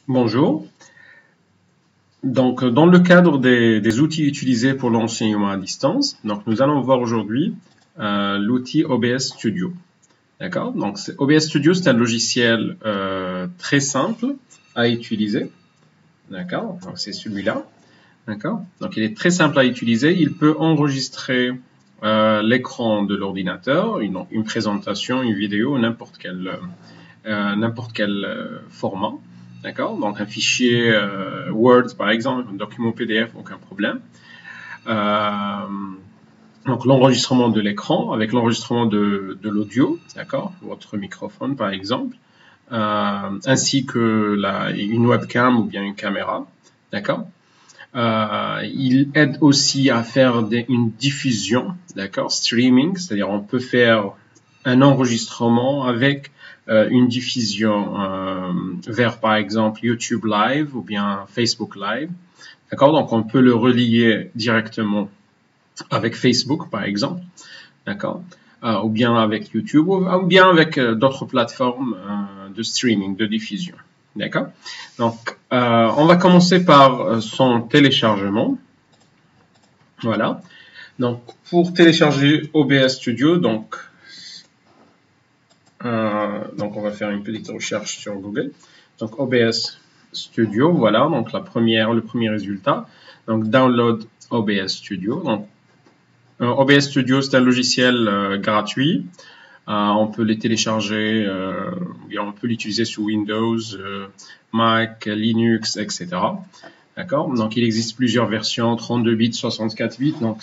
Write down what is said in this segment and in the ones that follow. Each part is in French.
Bonjour. Donc, dans le cadre des outils utilisés pour l'enseignement à distance, donc nous allons voir aujourd'hui l'outil OBS Studio. D'accord? Donc, OBS Studio, c'est un logiciel très simple à utiliser. D'accord? Donc, c'est celui-là. D'accord? Donc, il est très simple à utiliser. Il peut enregistrer l'écran de l'ordinateur, une présentation, une vidéo, n'importe quel format. D'accord? Donc un fichier Word par exemple, un document PDF, aucun problème. Donc l'enregistrement de l'écran avec l'enregistrement de l'audio, d'accord? Votre microphone par exemple, ainsi que une webcam ou bien une caméra, d'accord? Il aide aussi à faire une diffusion, d'accord? Streaming, c'est-à-dire on peut faire un enregistrement avec une diffusion vers par exemple YouTube Live ou bien Facebook Live, d'accord? Donc on peut le relier directement avec Facebook par exemple, d'accord? Ou bien avec YouTube ou bien avec d'autres plateformes de streaming, de diffusion. D'accord? Donc, on va commencer par son téléchargement. Voilà. Donc, pour télécharger OBS Studio, donc on va faire une petite recherche sur Google. Donc, OBS Studio, voilà. Donc, le premier résultat. Donc, download OBS Studio. Donc, OBS Studio, c'est un logiciel gratuit. On peut les télécharger, on peut l'utiliser sous Windows, Mac, Linux, etc. D'accord? Donc, il existe plusieurs versions, 32 bits, 64 bits. Donc,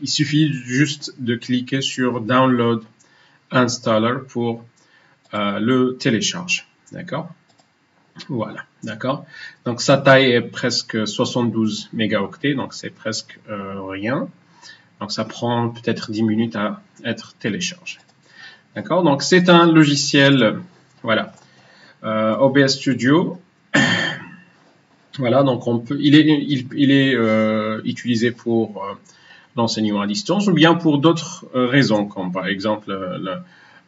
il suffit juste de cliquer sur Download Installer pour le télécharger. D'accord? Voilà. D'accord? Donc, sa taille est presque 72 mégaoctets, donc c'est presque rien. Donc, ça prend peut-être 10 minutes à être téléchargé. D'accord? Donc, c'est un logiciel, voilà, OBS Studio. Voilà, donc il est utilisé pour l'enseignement à distance ou bien pour d'autres raisons, comme par exemple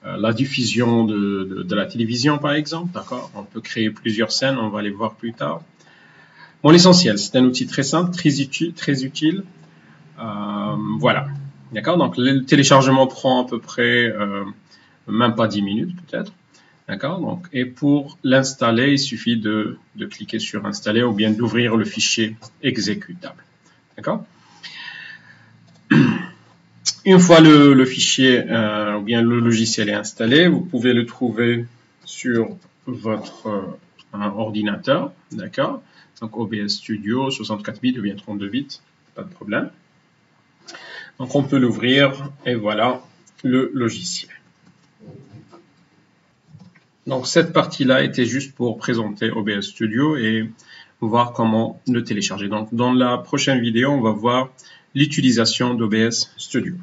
la diffusion de la télévision, par exemple. D'accord? On peut créer plusieurs scènes, on va les voir plus tard. Bon, l'essentiel, c'est un outil très simple, très utile. Voilà. D'accord? Donc, le téléchargement prend à peu près même pas 10 minutes peut-être. D'accord? Donc, et pour l'installer, il suffit de cliquer sur installer ou bien d'ouvrir le fichier exécutable. D'accord? Une fois le fichier ou bien le logiciel est installé, vous pouvez le trouver sur votre ordinateur. D'accord? Donc, OBS Studio, 64 bits ou bien 32 bits, pas de problème. Donc, on peut l'ouvrir et voilà le logiciel. Donc, cette partie-là était juste pour présenter OBS Studio et voir comment le télécharger. Donc, dans la prochaine vidéo, on va voir l'utilisation d'OBS Studio.